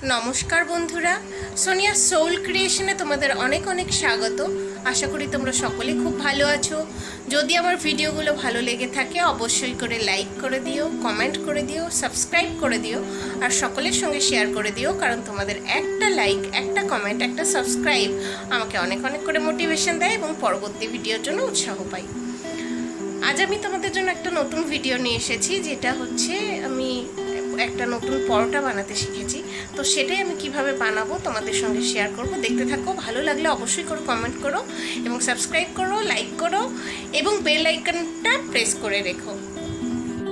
নমস্কার বন্ধুরা, সোনিয়া সোল ক্রিয়েশনে তোমাদের অনেক অনেক স্বাগত। আশা করি তোমরা সকলে খুব ভালো আছো। যদি আমার ভিডিওগুলো ভালো লেগে থাকে অবশ্যই করে লাইক করে দিও, কমেন্ট করে দিও, সাবস্ক্রাইব করে দিও আর সকলের সঙ্গে শেয়ার করে দিও, কারণ তোমাদের একটা লাইক, একটা কমেন্ট, একটা সাবস্ক্রাইব আমাকে অনেক অনেক করে মোটিভেশন দেয় এবং পরবর্তী ভিডিওর জন্য উৎসাহ পাই। আজ আমি তোমাদের জন্য একটা নতুন ভিডিও নিয়ে এসেছি, যেটা হচ্ছে আমি একটা নতুন পরোটা বানাতে শিখেছি। তো সেটাই আমি কিভাবে বানাবো তোমাদের সঙ্গে শেয়ার করব। দেখতে থাকো, ভালো লাগলে অবশ্যই করে কমেন্ট করো এবং সাবস্ক্রাইব করো, লাইক করো এবং বেল আইকনটা প্রেস করে রেখো।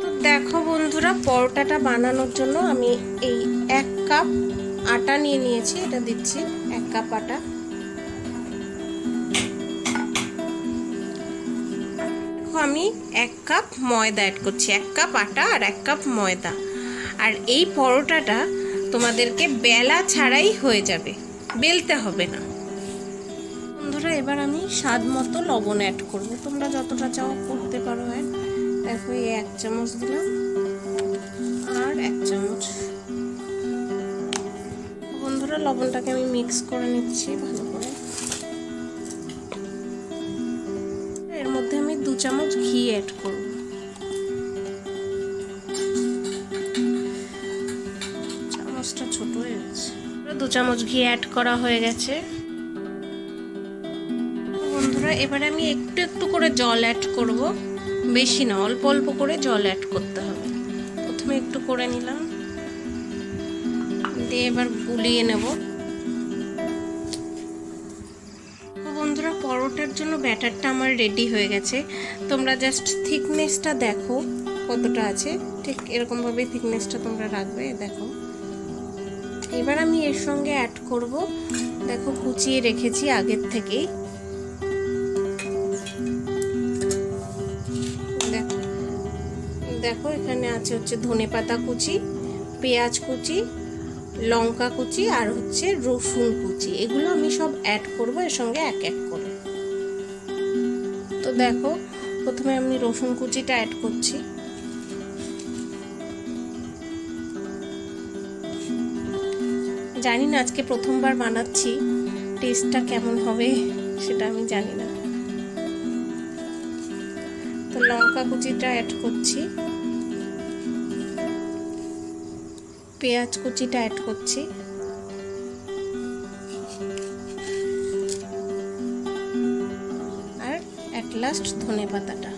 তো দেখো বন্ধুরা, পরোটাটা বানানোর জন্য আমি এই 1 কাপ আটা নিয়ে নিয়েছি। এটা দিচ্ছি 1 কাপ আটা। আমি 1 কাপ ময়দা অ্যাড করছি। 1 কাপ আটা আর 1 কাপ ময়দা। আর এই পরোটাটা তোমাদেরকে বেলা ছাড়াই হয়ে যাবে, বেলতে হবে না। বন্ধুরা, এবার আমি স্বাদ মতো লবণ অ্যাড করব। তোমরা যতটা চাও করতে পারো অ্যাড। দেখো, এই 1 চামচ দিলাম আর 1 চামচ। বন্ধুরা, লবণটাকে আমি মিক্স করে নিচ্ছি ভালো করে। এর মধ্যে আমি 2 চামচ ঘি অ্যাড করব। চামচটা ছোট হয়ে গেছে। 2 চামচ ঘি অ্যাড করা হয়ে গেছে। বন্ধুরা, এবারে আমি একটু একটু করে জল অ্যাড করব, বেশি না, অল্প অল্প করে জল অ্যাড করতে হবে। প্রথমে একটু করে নিলাম, দিয়ে এবার গুলিয়ে নেব। বন্ধুরা, পরোটার জন্য ব্যাটারটা আমার রেডি হয়ে গেছে। তোমরা জাস্ট থিকনেসটা দেখো কতটা আছে, ঠিক এরকমভাবে থিকনেসটা তোমরা রাখবে। দেখো, এবার আমি এর সঙ্গে অ্যাড করব, দেখো কুচিয়ে রেখেছি আগের থেকেই। দেখো, এখানে আছে হচ্ছে ধনেপাতা কুচি, পেঁয়াজ কুচি, লঙ্কা কুচি আর হচ্ছে রসুন কুচি। এগুলো আমি সব অ্যাড করব এর সঙ্গে এক এক করে। তো দেখো, প্রথমে আমি রসুন কুচিটা অ্যাড করছি। জানি না, আজকে প্রথমবার বানাচ্ছি, টেস্টটা কেমন হবে সেটা আমি জানি না। তো লঙ্কা কুচিটা অ্যাড করছি, পেঁয়াজ কুচিটা অ্যাড করছি, আর অ্যাট লাস্ট ধনেপাতাটা।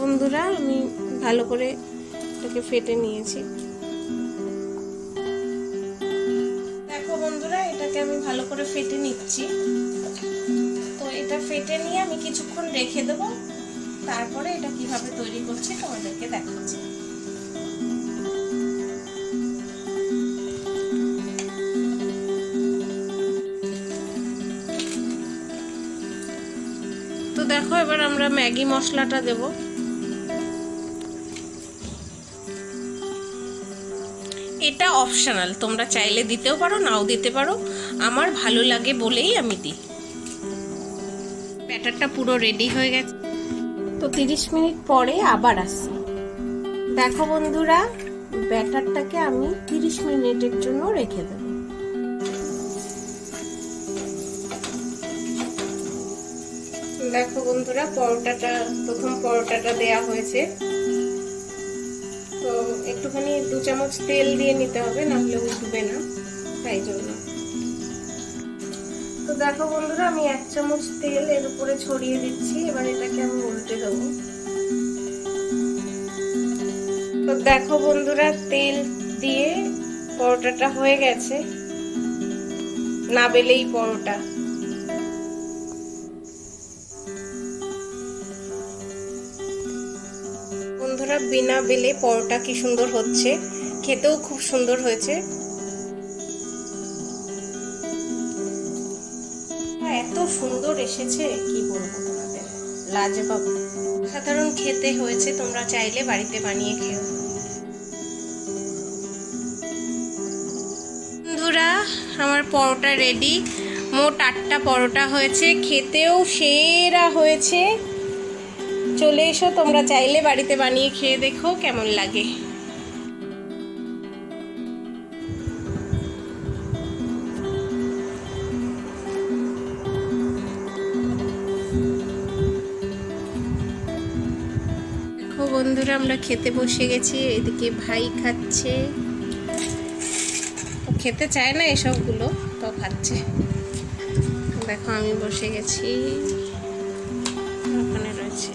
বন্ধুরা, আমি ভালো করে এটাকে ফেটে নিয়েছি। দেখো বন্ধুরা, এটাকে আমি ভালো করে ফেটে নিচ্ছি। তো এটা ফেটে নিয়ে আমি কিছুক্ষণ রেখে দেবো, তারপরে এটা কিভাবে তৈরি করছি তোমাদেরকে দেখাচ্ছি। তো দেখো, এবার আমরা ম্যাগি মশলাটা দেব। এটা অপশনাল, তোমরা চাইলে দিতেও পারো, নাও দিতে পারো। আমার ভালো লাগে বলেই আমি দিই। ব্যাটারটা পুরো রেডি হয়ে গেছে। তো 30 মিনিট পরে আবার আসছি। দেখো বন্ধুরা, ব্যাটারটাকে আমি 30 মিনিটের জন্য রেখে দেব। দেখো বন্ধুরা, প্রথম পরোটাটা দেয়া হয়েছে। তো একটুখানি 2 চামচ তেল দিয়ে নিতে হবে, না হলে উঠবে না, তাই জন্য। তো দেখো বন্ধুরা, আমি 1 চামচ তেল এর উপরে ছড়িয়ে দিচ্ছি। এবার এটাকে আমি উল্টে দেবো। তো দেখো বন্ধুরা, তেল দিয়ে পরোটাটা হয়ে গেছে, না বেলেই পরোটা। বন্ধুরা, বিনা বেলে পরোটা কি সুন্দর হচ্ছে, খেতেও খুব সুন্দর হয়েছে। এত সুন্দর এসেছে কি বলবো তোমাদের, লাজবাব, সাধারণ খেতে হয়েছে। তোমরা চাইলে বাড়িতে বানিয়ে খেও। বন্ধুরা, আমার পরোটা রেডি। মোট 8টা পরোটা হয়েছে, খেতেও সেরা হয়েছে। চলে এসো, তোমরা চাইলে বাড়িতে বানিয়ে খেয়ে দেখো কেমন লাগে। দেখো বন্ধুরা, আমরা খেতে বসে গেছি। এদিকে ভাই খাচ্ছে, ও খেতে চায় না এসবগুলো, তো খাচ্ছে। দেখো আমি বসে গেছি, ওখানে রয়েছে।